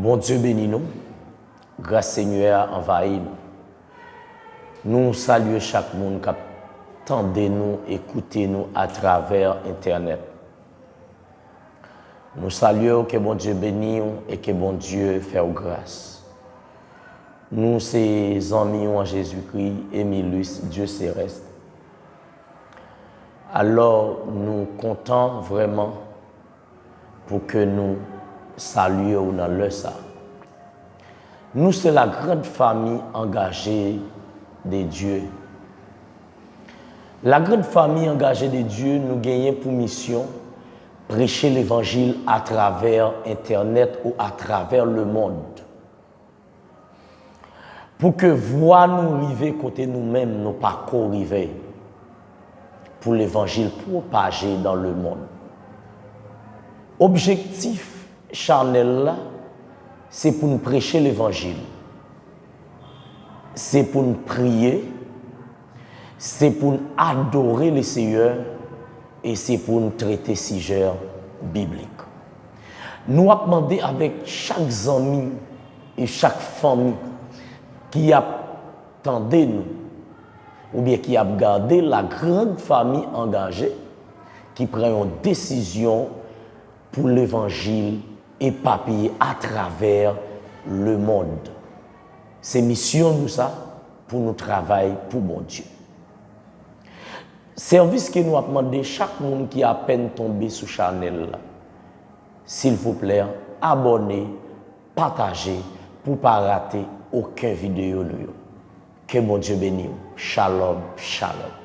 Bon Dieu bénis nous, grâce Seigneur envahit nous. Nous saluons chaque monde qui attendez nous, écoutez nous à travers Internet. Nous saluons que bon Dieu bénisse et que bon Dieu fait grâce. Nous, ses amis en Jésus-Christ, Émilus, Dieu céleste. Alors, nous comptons vraiment pour que nous saluions dans le ça. Nous, c'est la grande famille engagée de Dieu. La grande famille engagée de Dieu, nous gagnons pour mission prêcher l'évangile à travers Internet ou à travers le monde. Pour que voix nous arrive côté nous-mêmes, nous pas arriver pour l'évangile propagé dans le monde. Objectif charnel là, c'est pour nous prêcher l'évangile. C'est pour nous prier, c'est pour nous adorer le Seigneur et c'est pour nous traiter sujet biblique. Nous avons demandé avec chaque ami et chaque famille qui attendait nous, ou bien qui a gardé la grande famille engagée, qui prend une décision pour l'évangile éparpillé à travers le monde. C'est mission nous ça pour nous travailler pour mon Dieu. Service que nous avons demandé chaque monde qui a à peine tombé sur Chanel, s'il vous plaît, abonnez, partagez pour ne pas rater aucune vidéo. Que mon Dieu bénisse. Shalom, shalom.